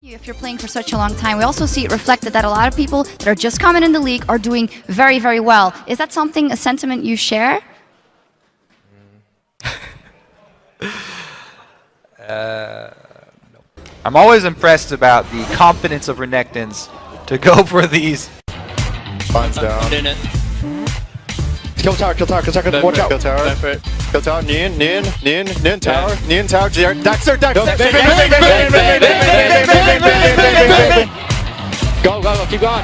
If you're playing for such a long time, we also see it reflected that a lot of people that are just coming in the league are doing very, very well. Is that something, a sentiment you share? No. I'm always impressed about the confidence of Renekton's to go for these. Finds down. Kill tower, watch out. Kill tower. Kill tower, Neon tower, Neon tower, Dexter. Go, keep going.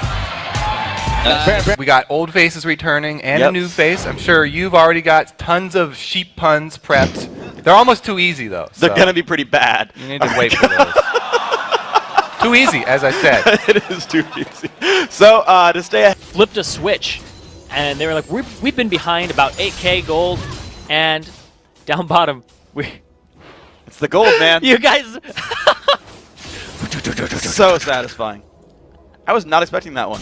We got old faces returning and a new face. I'm sure you've already got tons of sheep puns prepped. They're almost too easy though. They're gonna be pretty bad. You need to wait for those. Too easy, as I said. It is too easy. So to stay ahead. Flipped a switch, and they were like, we've been behind about 8K gold, and down bottom, It's the gold, man. you guys. So satisfying. I was not expecting that one.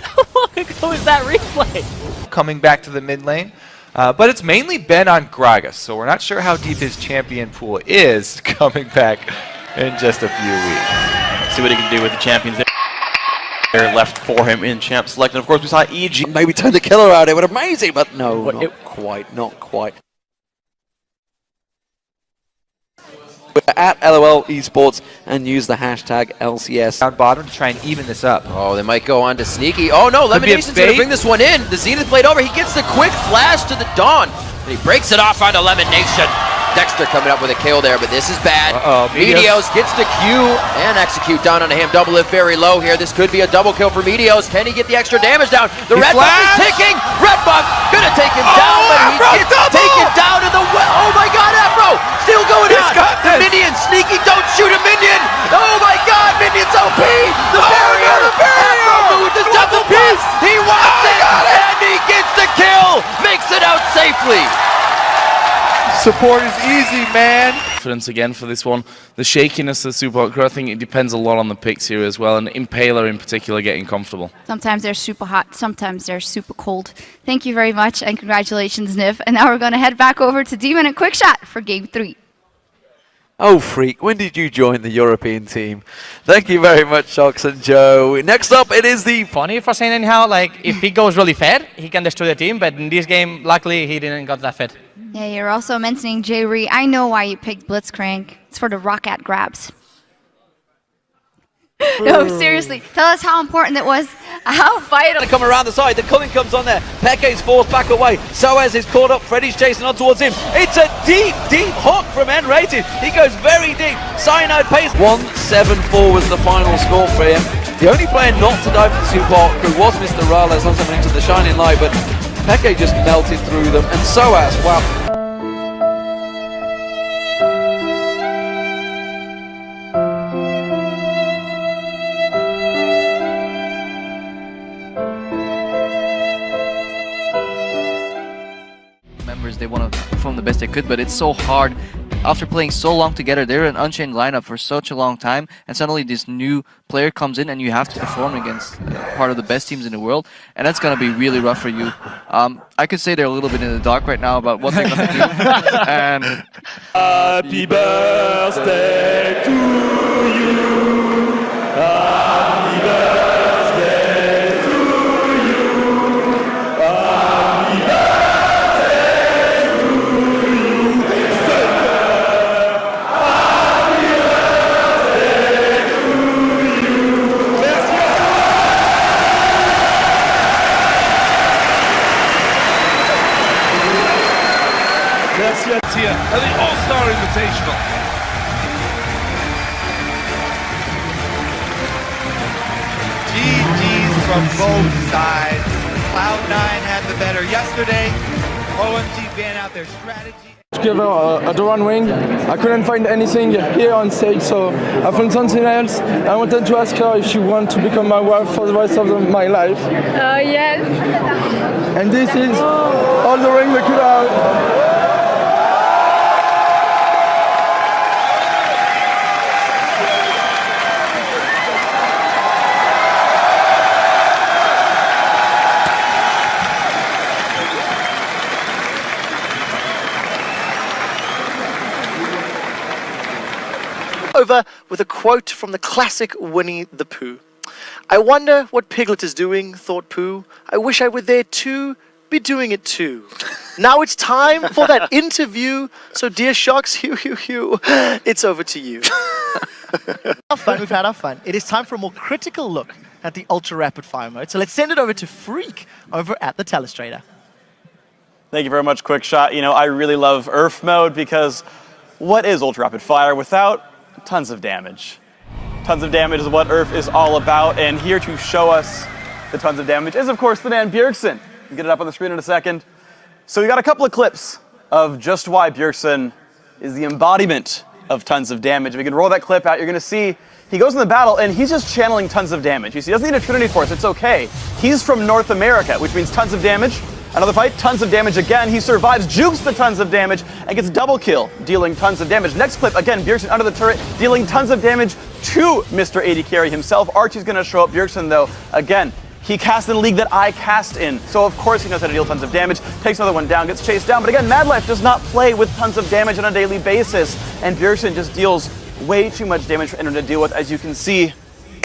How long ago is that replay? Coming back to the mid lane. But it's mainly been on Gragas, so we're not sure how deep his champion pool is coming back in just a few weeks. See what he can do with the champions there left for him in champ select. And of course we saw EG. Maybe turn the killer out, it would amazing, but no, not quite. We're at LOL Esports and use the hashtag LCS. Down bottom to try and even this up. Oh, they might go on to Sneaky. Oh no, Lemonation's going to bring this one in. The Zenith blade over. He gets the quick flash to the Dawn. And he breaks it off onto Lemonation. Dexter coming up with a kill there, but this is bad. Meteos gets the Q and execute down onto him. Double lift very low here. This could be a double kill for Meteos. Can he get the extra damage down? The red buff is ticking. Red buff gonna take him down, but he gets taken down in the well. Oh my God, Afro still going on. The minion, Sneaky, don't shoot a minion. Oh my God, minion's OP. The barrier. Afro moves his double piece. He wants it, and he gets the kill. Makes it out safely. Support is easy, man. Confidence again for this one. The shakiness of the support crew, I think it depends a lot on the picks here as well, and Impaler in particular getting comfortable. Sometimes they're super hot, sometimes they're super cold. Thank you very much, and congratulations, Niv. And now we're going to head back over to Demon and Quickshot for Game 3. Oh, freak, when did you join the European team? Thank you very much, Shox and Joe. Next up, it is the... Funny for saying anyhow, like, if he goes really fed, he can destroy the team, but in this game, luckily, he didn't got that fed. Yeah, you're also mentioning J-Ree. I know why you picked Blitzcrank. It's for the Rocket grabs. No, seriously, tell us how important it was. How vital. Come around the side, the culling comes on there. Peke's forced back away. Soaz is caught up. Freddy's chasing on towards him. It's a deep hook from N-Rated. He goes very deep. Cyanide pays. 1-7-4 was the final score for him. The only player not to die for the support crew was Mr. Rales on something into the shining light, but Peke just melted through them. And Soaz, wow. They want to perform the best they could, but it's so hard. After playing so long together, they're an unchained lineup for such a long time, and suddenly this new player comes in and you have to perform against part of the best teams in the world, and that's going to be really rough for you. I could say they're a little bit in the dark right now about what they're going to do. And Happy birthday to you. Happy birthday to you. Happy birthday to you. Happy birthday to you. Merci. Here at the All-Star Invitational. GG's from both sides. Cloud9 had the better yesterday. OMG banned out their strategy. Together at the one wing, I couldn't find anything here on stage, so I found something else. I wanted to ask her if she wants to become my wife for the rest of my life. Yes. And this is all the ring we could have. over with a quote from the classic Winnie the Pooh. "I wonder what Piglet is doing," thought Pooh. "I wish I were there too, be doing it too." Now it's time for that interview. So dear Shocks, it's over to you. We've had our fun. It is time for a more critical look at the ultra rapid fire mode. So let's send it over to Freak over at the Telestrator. Thank you very much, Quickshot. You know, I really love Earth mode because what is ultra rapid fire without tons of damage? Tons of damage is what Earth is all about, and here to show us the tons of damage is, of course, the man Bjergsen. We'll get it up on the screen in a second. So we got a couple of clips of just why Bjergsen is the embodiment of tons of damage. If we can roll that clip out, you're going to see he goes in the battle and he's just channeling tons of damage. You see, he doesn't need a Trinity Force, it's okay. He's from North America, which means tons of damage. Another fight, tons of damage again. He survives, jukes the tons of damage, and gets double kill, dealing tons of damage. Next clip, again, Bjergsen under the turret, dealing tons of damage to Mr. AD Carry himself. Archie's going to show up. Bjergsen, though, again, he casts in the league that I cast in, so of course he knows how to deal tons of damage. Takes another one down, gets chased down, but again, Madlife does not play with tons of damage on a daily basis, and Bjergsen just deals way too much damage for anyone to deal with. As you can see,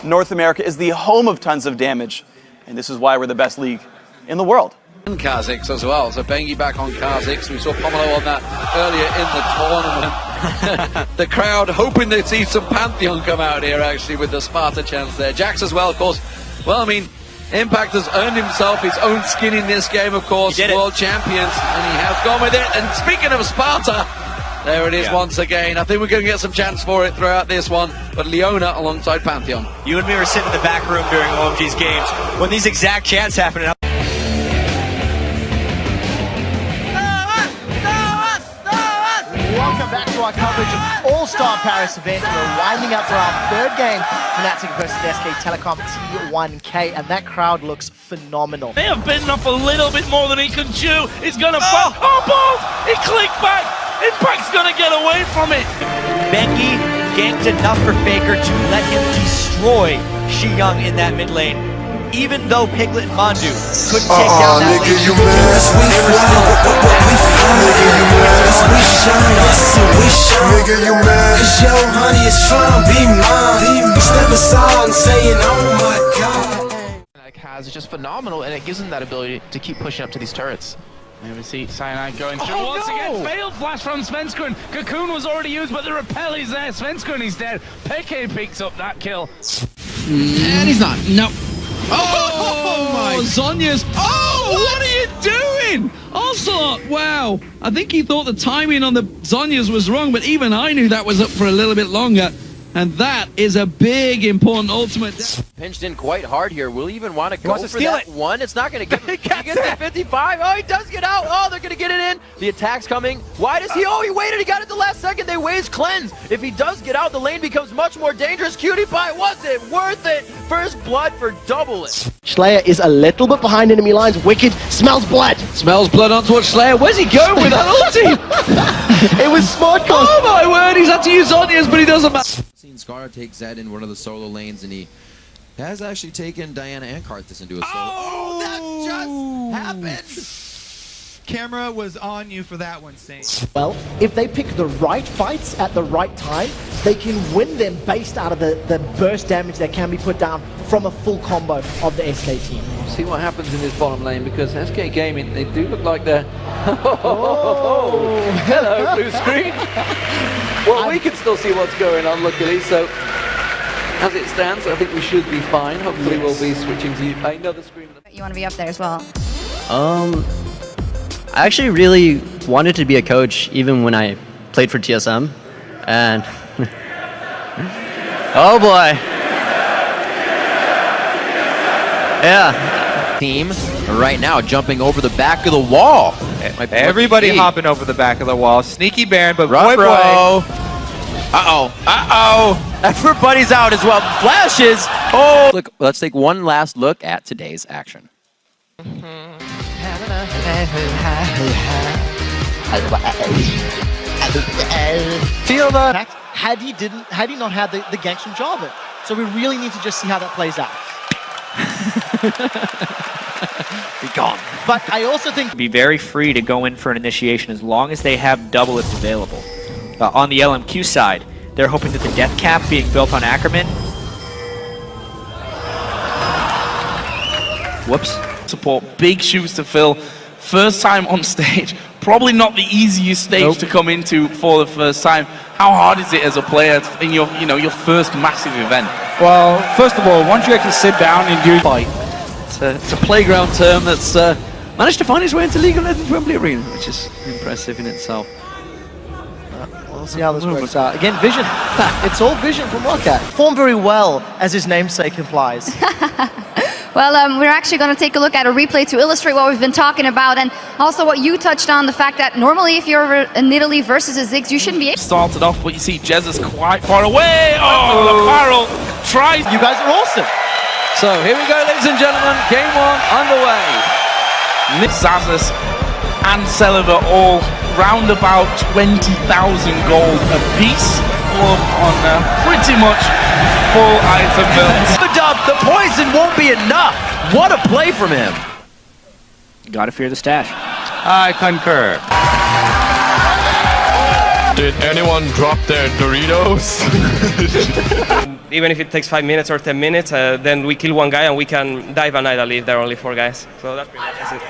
North America is the home of tons of damage, and this is why we're the best league in the world. And Kha'Zix as well, so Bengi back on Kha'Zix. We saw Pomelo on that earlier in the tournament. The crowd hoping they'd see some Pantheon come out here actually with the Sparta chance there. Jax as well, of course. Well, I mean, Impact has earned himself his own skin in this game, of course. World champions, and he has gone with it. And speaking of Sparta, there it is once again. I think we're going to get some chance for it throughout this one. But Leona alongside Pantheon. You and me were sitting in the back room during OMG's games when these exact chants happened. Welcome back to our coverage of All-Star Paris event. We're winding up for our third game, Fnatic versus SK Telecom T1K, and that crowd looks phenomenal. They have bitten off a little bit more than he can chew. He's gonna balls! He clicked back! Impact's gonna get away from it! Bengi ganked enough for Faker to let him destroy Xiyang in that mid lane. Even though Piglet and Mandu couldn't take down that nigga, you mad? Nigga, you mad? Cause yo, honey, is trying to be mine. Step aside and saying, oh my god. Has is just phenomenal, and it gives him that ability to keep pushing up to these turrets. Here we see Cyanide going through once again. Failed flash from Svenskern. Cocoon was already used, but the repel is there. Svenskern is dead. Peke picks up that kill. And he's not. No. Oh my! Zhonya's. Oh, what are you doing? Ocelot, wow. I think he thought the timing on the Zhonya's was wrong, but even I knew that was up for a little bit longer. And that is a big, important ultimate. Pinched in quite hard here. Will he even want to go for steal that one? It's not going to give him. He gets the 55. Oh, he does get out. Oh, they're going to get it in. The attack's coming. Why does he? Oh, he waited. He got it the last second. They waste cleanse. If he does get out, the lane becomes much more dangerous. Cutie Pie, was it worth it? First blood for double it. Slayer is a little bit behind enemy lines. Wicked smells blood. Smells blood on towards Slayer. Where's he going with that ulti? It was smart. Oh my word, he's had to use Zhonya's, but he doesn't matter. Seen Scar take Zed in one of the solo lanes, and he has actually taken Diana and Karthus into a solo. Oh, that just happened! Camera was on you for that one, Saint. Well, if they pick the right fights at the right time, they can win them based out of the burst damage that can be put down from a full combo of the SK team. See what happens in this bottom lane, because SK Gaming, they do look like they're... Oh! Hello, blue screen! Well, we can still see what's going on, luckily, so as it stands, I think we should be fine. Hopefully we'll be switching to another screen. You want to be up there as well? I actually really wanted to be a coach even when I played for TSM, and oh boy. Yeah. Team right now jumping over the back of the wall. Everybody hopping over the back of the wall. Sneaky Baron, but boy. Uh-oh. Everybody's out as well. Flashes. Oh. Look, let's take one last look at today's action. Feel that had he not had the ganks from Jarvan. So we really need to just see how that plays out. Be gone. But I also think be very free to go in for an initiation as long as they have doublets available. On the LMQ side, They're hoping that the death cap being built on Ackerman. Whoops. Support, big shoes to fill. First time on stage, probably not the easiest stage to come into for the first time. How hard is it as a player in your, your first massive event? Well, first of all, once you actually sit down and do fight, It's a playground term that's managed to find its way into League of Legends Wembley Arena, which is impressive in itself. We'll see how this works out. Again, vision. It's all vision from Wildcat. Performed very well, as his namesake implies. Well, we're actually going to take a look at a replay to illustrate what we've been talking about, and also what you touched on, the fact that normally if you're in Italy versus a Ziggs, you shouldn't be able to. Started off, but you see Jez is quite far away. Oh, the barrel tries. You guys are awesome. So here we go, ladies and gentlemen. Game 1 underway. Zazas and Celiver all round about 20,000 gold apiece, all on pretty much full item builds. The poison won't be enough. What a play from him. Gotta fear the stash. I concur. Did anyone drop their Doritos? Even if it takes 5 minutes or 10 minutes, then we kill one guy and we can dive an idle if there are only 4 guys. So that's pretty much it.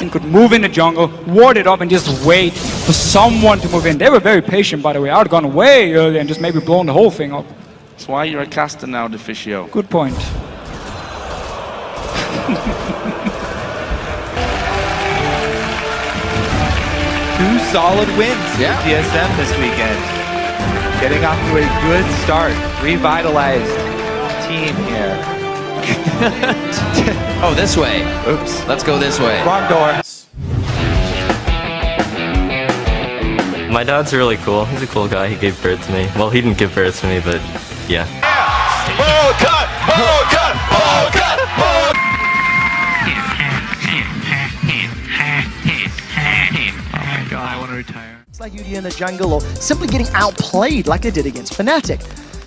You could move in the jungle, ward it up, and just wait for someone to move in. They were very patient, by the way. I would have gone way earlier and just maybe blown the whole thing up. That's why you're a caster now, Deficio. Good point. 2 solid wins for TSM this weekend. Getting off to a good start. Revitalized team here. Oh, this way. Oops. Let's go this way. Wrong door. My dad's really cool. He's a cool guy. He gave birth to me. Well, he didn't give birth to me, but yeah. Ball cut! Ball cut! Ball cut! Ball cut! Oh my god, I want to retire. It's like UD in the jungle or simply getting outplayed like they did against Fnatic.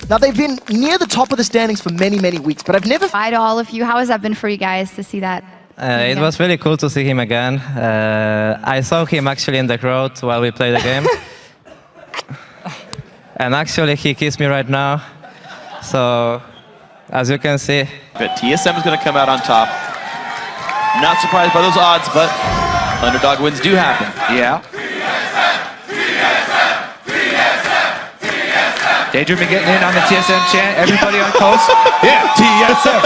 Now, they've been near the top of the standings for many, many weeks, but I've never... Hi to all of you. How has that been for you guys to see that? It was really cool to see him again. I saw him actually in the crowd while we played the game. And actually, he kissed me right now. So, as you can see... But TSM is going to come out on top. Not surprised by those odds, but underdog wins do happen. Yeah. Daydream been getting in on the TSM chant. Everybody on coast. Yeah, TSM.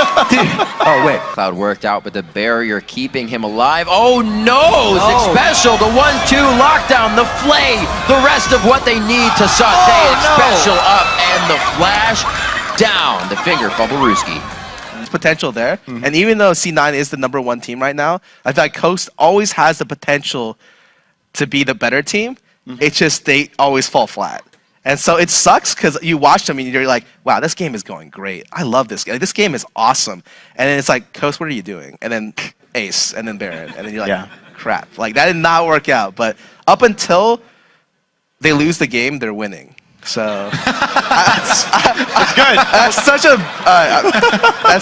Oh, wait. Cloud worked out, but the barrier keeping him alive. Oh, no! Zig Special, the 1-2 lockdown, the flay, the rest of what they need to saute it. Special up, and the flash down. The finger from Baruski. Potential there, and even though C9 is the #1 team right now, I feel like Coast always has the potential to be the better team. It's just they always fall flat. And so it sucks because you watch them and you're like, wow, this game is going great. I love this game. Like, this game is awesome. And then it's like, Coast, what are you doing? And then Ace, and then Baron. And then you're like, crap. Like, that did not work out. But up until they lose the game, they're winning. So that's good. That's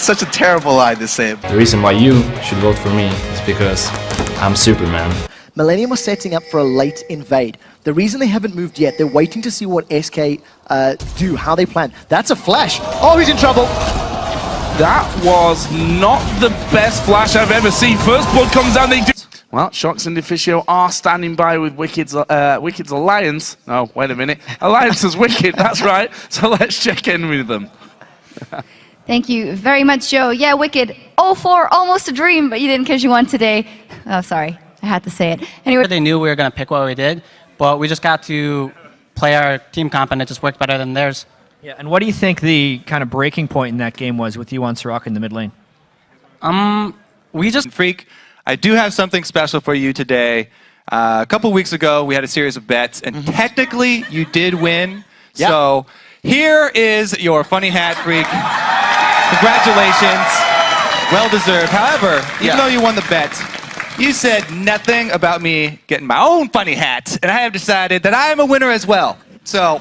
such a terrible line to say. The reason why you should vote for me is because I'm Superman. Millennium are setting up for a late invade. The reason they haven't moved yet, they're waiting to see what SK do, how they plan. That's a flash. Oh, he's in trouble. That was not the best flash I've ever seen. First blood comes down, they do... Well, Shox and Deficio are standing by with Wicked's Alliance. Oh, wait a minute. Alliance is Wicked, that's right. So let's check in with them. Thank you very much, Joe. Yeah, Wicked. 0-4, almost a dream, but you didn't because you won today. Oh, sorry. I had to say it. Anyway. They knew we were going to pick what we did, but we just got to play our team comp and it just worked better than theirs. Yeah, and what do you think the kind of breaking point in that game was with you on Soraka in the mid lane? We just... Freak, I do have something special for you today. A couple weeks ago, we had a series of bets, and technically, you did win. Yep. So here is your funny hat, Freak. Congratulations. Well deserved. However, even though you won the bet, you said nothing about me getting my own funny hat, and I have decided that I am a winner as well. So,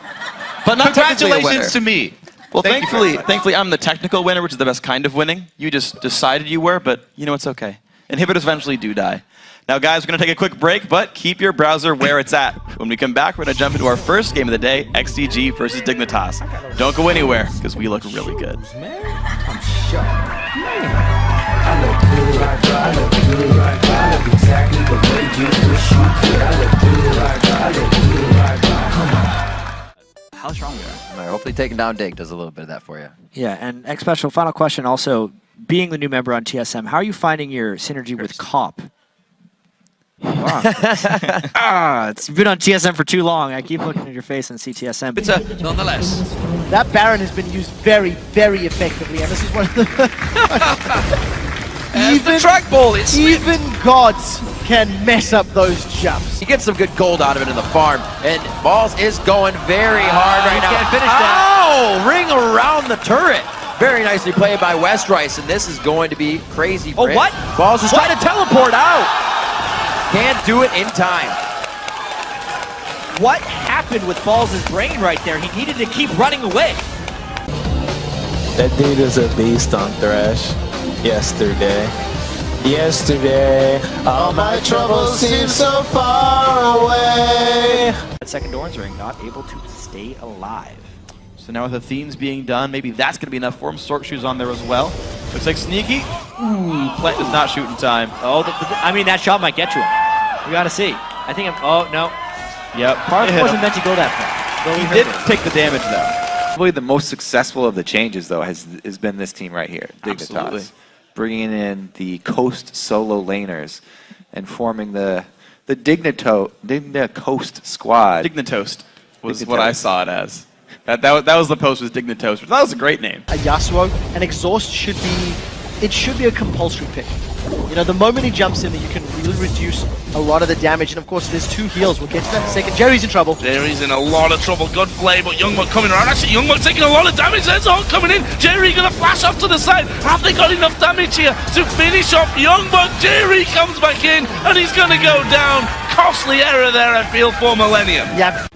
but not congratulations to me. Well, thankfully, I'm the technical winner, which is the best kind of winning. You just decided you were, but you know it's okay. Inhibitors eventually do die. Now, guys, we're going to take a quick break, but keep your browser where it's at. When we come back, we're going to jump into our first game of the day, XDG versus Dignitas. Don't go anywhere, because we look really good. How strong we are. Hopefully taking down Dig does a little bit of that for you. Yeah, and X Special, final question also, being the new member on TSM, how are you finding your synergy with Comp? Wow. It's been on TSM for too long. I keep looking at your face and see TSM. It's a nonetheless. That Baron has been used very, very effectively, and this is one of the... the trackball, even gods can mess up those jumps. He gets some good gold out of it in the farm, and Balls is going very hard right now. Can't finish that. Oh, ring around the turret. Very nicely played by Westrice, and this is going to be crazy for him. What? Balls is trying to teleport out. Can't do it in time. What happened with Balls' brain right there? He needed to keep running away. That dude is a beast on Thresh. Yesterday, all my troubles seem so far away. That second Doran's ring not able to stay alive. So now with the Themes being done, maybe that's going to be enough for him. Sork Shoe's on there as well. Looks like Sneaky. Ooh, Plant does not shoot in time. Oh, I mean, that shot might get to him. We got to see. I think oh, no. Yep. Part of it wasn't meant to go that far. He did take the damage, though. Probably the most successful of the changes, though, has been this team right here, Dignitas. Absolutely. Bringing in the Coast solo laners and forming the Digna squad. Dignitoast was what I saw it as. That was the post, was Dignitoast. That was a great name. A Yasuo, and Exhaust should be a compulsory pick. You know, the moment he jumps in, that you can really reduce a lot of the damage. And of course, there's two heals. We'll get to that in a second. Jerry's in trouble. Jerry's in a lot of trouble. Good play, but Youngbuck coming around. Actually, Youngbuck taking a lot of damage. There's all coming in. Jerry gonna flash up to the side. Have they got enough damage here to finish off Youngbuck? Jerry comes back in, and he's gonna go down. Costly error there, I feel, for Millennium. Yeah.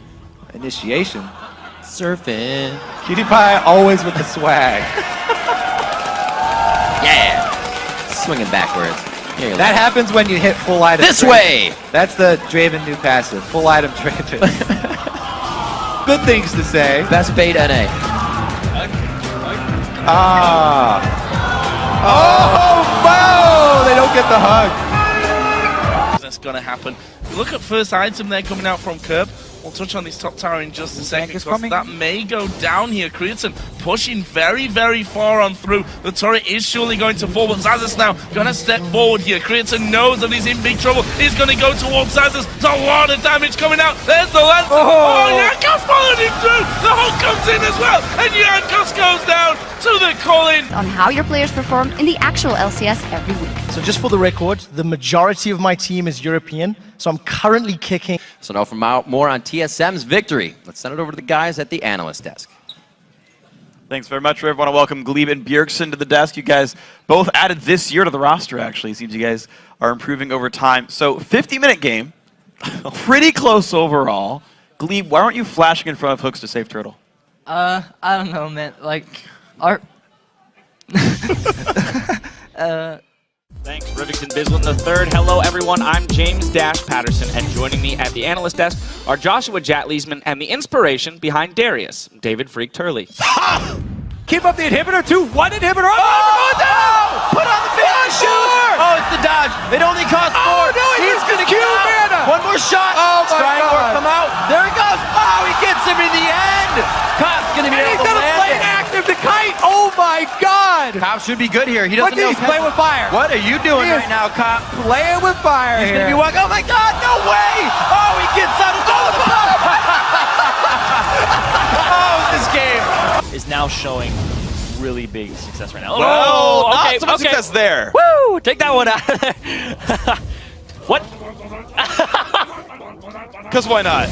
Initiation. Surfing. Cutie Pie always with the swag. Yeah. Swinging backwards. That happens when you hit full item. This way! That's the Draven new passive. Full item Draven. Good things to say. Best bait NA. Oh, wow! They don't get the hug. That's gonna happen. Look at first item there coming out from Curb. We'll touch on this top tower in just a second, because that may go down here. Creaton pushing very, very far on through. The turret is surely going to fall, but Zazas now going to step forward here. Creaton knows that he's in big trouble. He's going to go towards Zazas. There's a lot of damage coming out. There's the lance. Oh, Yankos followed him through. The Hulk comes in as well, and Yankos goes down to the call-in. On how your players perform in the actual LCS every week. So just for the record, the majority of my team is European, so I'm currently kicking. So now for more on TSM's victory, let's send it over to the guys at the analyst desk. Thanks very much, Riv. I want to welcome Glebe and Bjergsen to the desk. You guys both added this year to the roster, actually. It seems you guys are improving over time. So, 50-minute game. Pretty close overall. Glebe, why aren't you flashing in front of hooks to save Turtle? I don't know, man. Like, our... Thanks, Rivington Bislin III. Hello, everyone. I'm James Dash Patterson, and joining me at the analyst desk are Joshua Jatleesman and the inspiration behind Darius, David Freak Turley. Keep up the inhibitor, 2-1 inhibitor. Oh, no! Put on the finish! Sure! Oh, it's the dodge. It only costs 4. Oh, no, he's going to kill mana. One more shot. Oh, my God. Come out. There he goes. Oh, he gets him in the end. Cobb's going to be able to land. He's going to play active the kite. Oh, my God. Cobb should be good here. He doesn't know. He's playing with fire. What are you doing right now, Cobb? Playing with fire. He's going to be walking. Oh, my God. No way. Oh, he gets out of the Oh, this game is now showing really big success right now. Well, not so much success there. Woo! Take that one out of there. What? Because why not?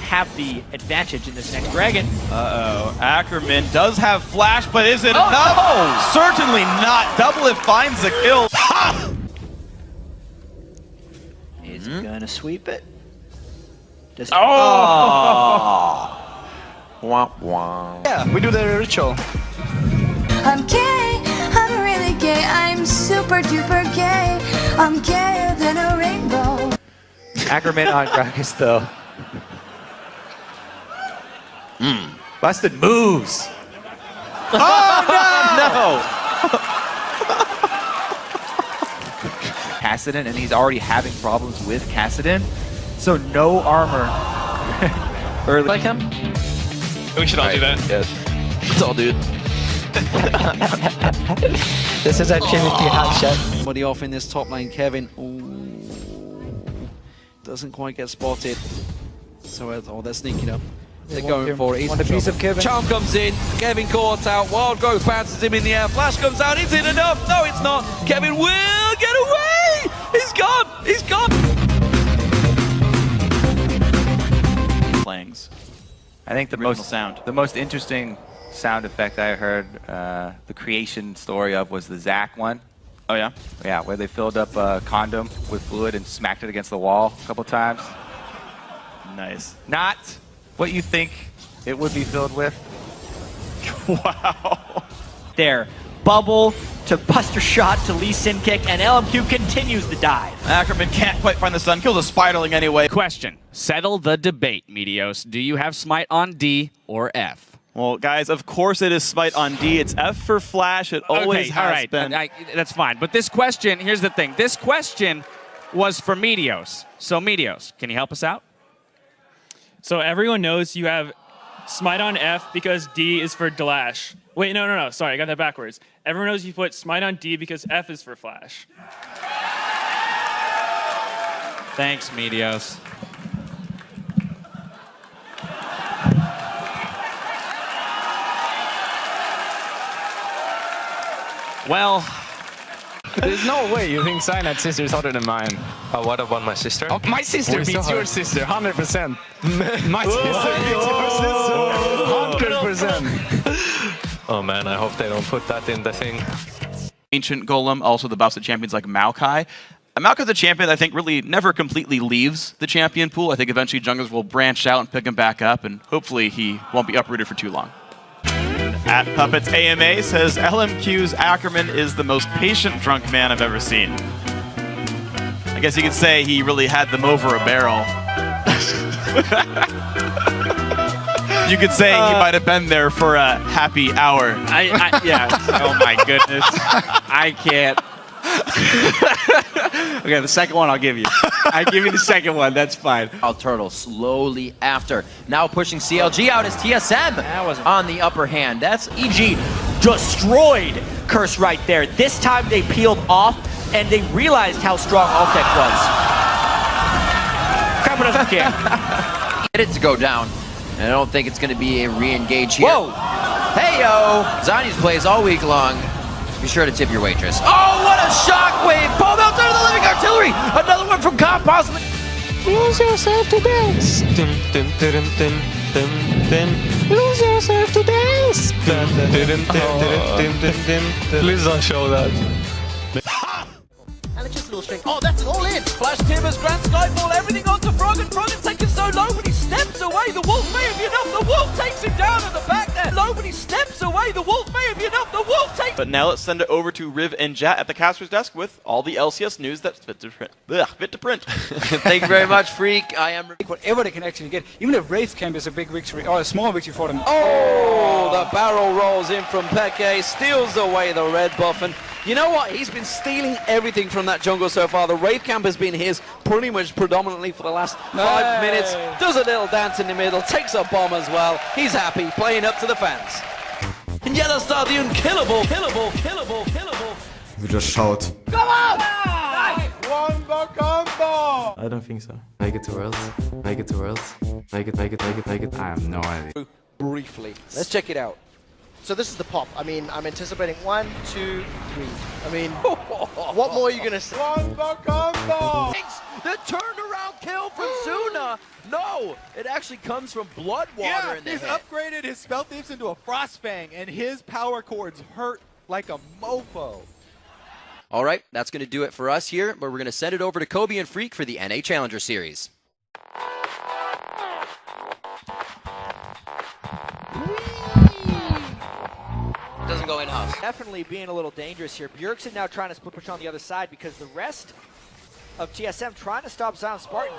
Have the advantage in this next dragon. Uh-oh. Ackerman does have flash, but is it enough? No! Certainly not. Double it finds the kill. Is he gonna sweep it? Womp womp. Yeah, we do the ritual. I'm Kay. I'm super duper gay. I'm gayer than a rainbow. Ackerman on Gragas, though. Busted moves. Oh, no! Kassadin, and he's already having problems with Kassadin. So no armor. Early. Like him? We should all do that. Yes. Let's all do it. This is a Trinity hot shot. Somebody off in this top lane, Kevin. Ooh. Doesn't quite get spotted. So, they're sneaking up. They're going for it. Want a piece of Kevin? Charm comes in. Kevin caught out. Wild Growth bounces him in the air. Flash comes out. Is it enough? No, it's not. Kevin will get away. He's gone. He's gone. Playings. I think the most interesting sound effect I heard, the creation story of, was the Zach one. Oh yeah? Yeah, where they filled up a condom with fluid and smacked it against the wall a couple times. Nice. Not what you think it would be filled with. Wow. There. Bubble to Buster Shot to Lee Sin Kick, and LMQ continues the dive. Ackerman can't quite find the stun. Kills a Spiderling anyway. Question. Settle the debate, Meteos. Do you have Smite on D or F? Well, guys, of course it is Smite on D. It's F for Flash. It always has been. That's fine. But this question, here's the thing. This question was for Meteos. So Meteos, can you help us out? So everyone knows you have Smite on F because D is for Dlash. Wait, no. Sorry, I got that backwards. Everyone knows you put Smite on D because F is for Flash. Thanks, Meteos. Well, there's no way you think Cyanide sister is hotter than mine. What about my sister? Oh, my sister beats your sister, 100%. My sister beats your sister, 100%. Oh man, I hope they don't put that in the thing. Ancient Golem, also the buffs of champions like Maokai. Maokai's a champion that I think really never completely leaves the champion pool. I think eventually junglers will branch out and pick him back up, and hopefully he won't be uprooted for too long. At Puppets AMA says LMQ's Ackerman is the most patient drunk man I've ever seen. I guess you could say he really had them over a barrel. You could say he might have been there for a happy hour. Yeah. Oh my goodness. I can't. Okay, the second one I'll give you. I give you the second one, that's fine. Turtle slowly after. Now pushing CLG out as TSM on the upper hand. That's EG destroyed Curse right there. This time they peeled off and they realized how strong Altec was. Crapper doesn't care. Get it to go down. And I don't think it's going to be a re-engage here. Whoa! Hey-yo! Zani's plays all week long. Be sure to tip your waitress. Oh, what a shockwave! Paul Meltzer to the living artillery! Another one from Comp, possibly. Lose yourself to dance. Dun, dun, dun, dun, dun, dun. Lose yourself to dance. Dun, dun, dun, dun, dun, dun, dun, dun. Please don't show that. And it's just a little string. Oh, that's all in! Flash Timbers, Grand Skyfall, everything onto Frog, and Frog is taken so low, but he steps away. The Wolf may have enough. The Wolf takes him down at the back there. Low, but he steps away. The Wolf may have enough. The Wolf takes. But now let's send it over to Riv and Jat at the caster's desk with all the LCS news that's fit to print. Fit to print. Thank you very much, Freak. I am. Whatever they can actually get, even if Wraith Camp is a big victory or a small victory for them. Oh, the barrel rolls in from Peke, steals away the red buff, and you know what? He's been stealing everything from that jungle so far. The Wraith Camp has been his pretty much predominantly for the last 5 minutes. Does a little dance in the middle, takes a bomb as well. He's happy, playing up to the fans. In Yellow Star, the unkillable, killable. We just shout. Come on! Wombo combo! I don't think so. Make it to Worlds. Make it to Worlds. Make it. I have no idea. Briefly. Let's check it out. So this is the pop. I mean, I'm anticipating 1, 2, 3. I mean, what more are you going to say? Wombo combo! The turnaround kill from Zuna. No, it actually comes from Bloodwater in the he's hit. upgraded his Spell Thieves into a Frostfang, and his power chords hurt like a mofo. All right, that's going to do it for us here, but we're going to send it over to Kobe and Freak for the NA Challenger Series. Doesn't go go in-house. Definitely being a little dangerous here. Bjergsen now trying to split push on the other side because the rest of TSM trying to stop Silent Spartan.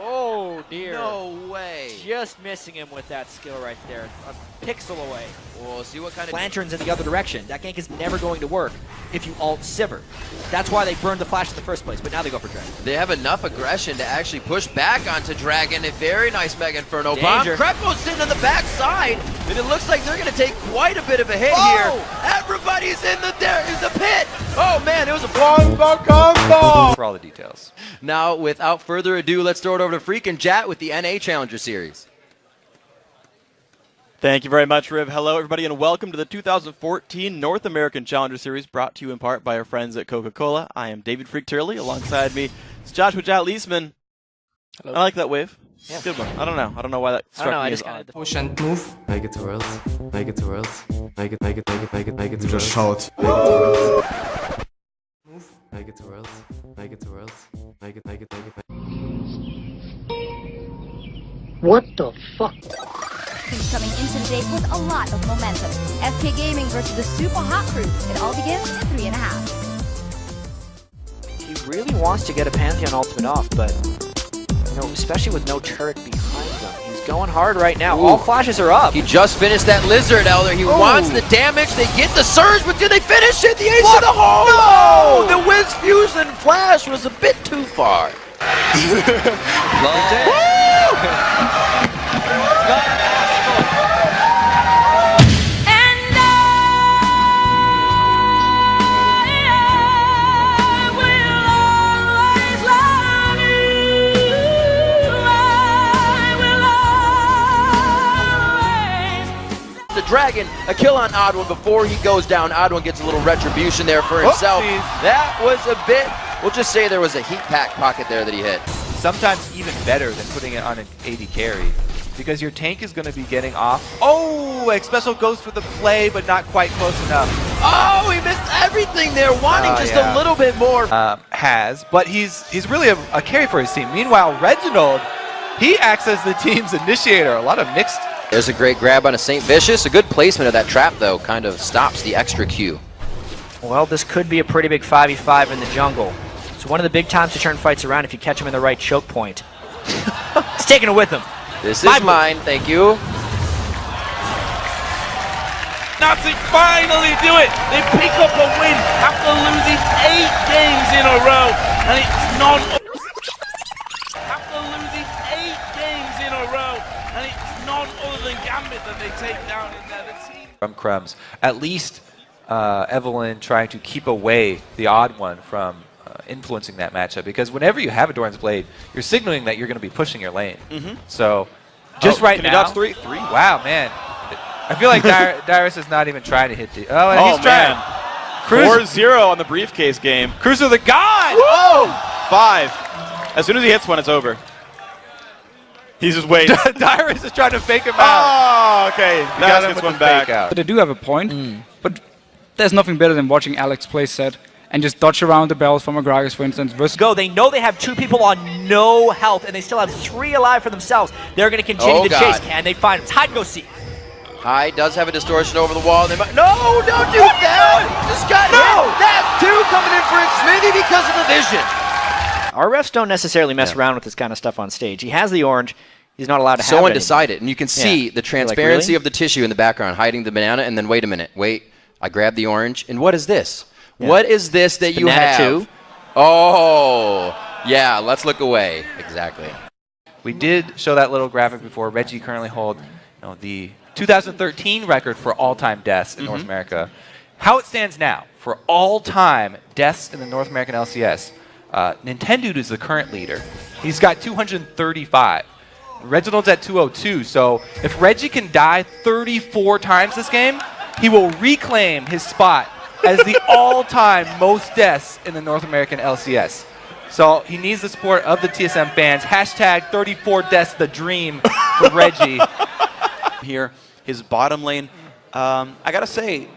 Oh dear. No way. Just missing him with that skill right there. A pixel away. We'll see what kind of lanterns in the other direction. That gank is never going to work if you alt Sivir. That's why they burned the flash in the first place, but now they go for Dragon. They have enough aggression to actually push back onto Dragon. A very nice Mega Inferno bomb. Danger. Krepo's sitting on the back side, and it looks like they're going to take quite a bit of a hit here. Everybody's in the pit. Oh man, it was a Combo combo! For all the details. Now, without further ado, let's throw it over to Freak and Jat with the NA Challenger Series. Thank you very much, Riv. Hello, everybody, and welcome to the 2014 North American Challenger Series, brought to you in part by our friends at Coca-Cola. I am David Freak Turley. Alongside me is Joshua Jat Leesman. Hello. I like that wave. Yeah. Good one. I don't know. I don't know why that struck me as odd. Push and move. Make it to worlds. Make it to worlds. Make it to worlds. Just shout. Move. Make it to worlds. Make it to worlds. Make it. What the fuck? Teams coming into the day with a lot of momentum. FK Gaming versus the super hot crew. It all begins in 3.5. He really wants to get a Pantheon ultimate off, but you know, especially with no turret behind him. He's going hard right now. Ooh. All flashes are up. He just finished that Lizard, Elder. He wants the damage. They get the surge, but do they finish it? The ace of the hole! No! The Wiz Fusion flash was a bit too far. The Dragon, a kill on Oddone before he goes down. Oddone gets a little retribution there for himself. That was a bit, we'll just say there was a heat pack pocket there that he hit. Sometimes even better than putting it on an AD carry, because your tank is going to be getting off. Oh, X-Special goes for the play, but not quite close enough. Oh, he missed everything there, wanting just a little bit more. But he's really a carry for his team. Meanwhile, Reginald, he acts as the team's initiator. A lot of mixed. There's a great grab on a St. Vicious. A good placement of that trap, though, kind of stops the extra Q. Well, this could be a pretty big 5v5 in the jungle. It's one of the big times to turn fights around if you catch him in the right choke point. He's taking it with him. This is mine, thank you. Nazi finally do it! They pick up a win after losing 8 games in a row, and it's none. After losing 8 games in a row, and it's none other than Gambit that they take down in there. The team. From Crumbs. At least Evelyn trying to keep away the odd one from influencing that matchup, because whenever you have a Doran's Blade, you're signaling that you're going to be pushing your lane. So just right can he now. dodge three? Wow, man. I feel like Dyrus is not even trying to hit the. Oh, and he's trying. Man. 4-0 on the briefcase game. Cruiser the God! Whoa! 5. As soon as he hits one, it's over. He's just waiting. Dyrus is trying to fake him Oh, out. okay. He That got him gets with one the back. fake out. But they do have a point. But there's nothing better than watching Alex play set and just dodge around the bells from Agragas, for instance. Go. They know they have 2 people on no health, and they still have 3 alive for themselves. They're going to continue the chase. Can they find him? It's hide and go seek. Hyde does have a distortion over the wall. They might. No, don't do that! Just got hit. That too coming in for Xmithy because of the vision. Our refs don't necessarily mess around with this kind of stuff on stage. He has the orange. He's not allowed to have it. So undecided, and you can see the transparency really? of the tissue in the background, hiding the banana, and then wait a minute. Wait, I grabbed the orange, and what is this? What is this that you have? Too. Oh, yeah, let's look away. Exactly. We did show that little graphic before. Reggie currently holds the 2013 record for all-time deaths in North America. How it stands now for all-time deaths in the North American LCS, Nintendo is the current leader. He's got 235. Reginald's at 202, so if Reggie can die 34 times this game, he will reclaim his spot as the all-time most deaths in the North American LCS. So he needs the support of the TSM fans. Hashtag 34 deaths the dream for Reggie. Here, his bottom lane, I gotta say,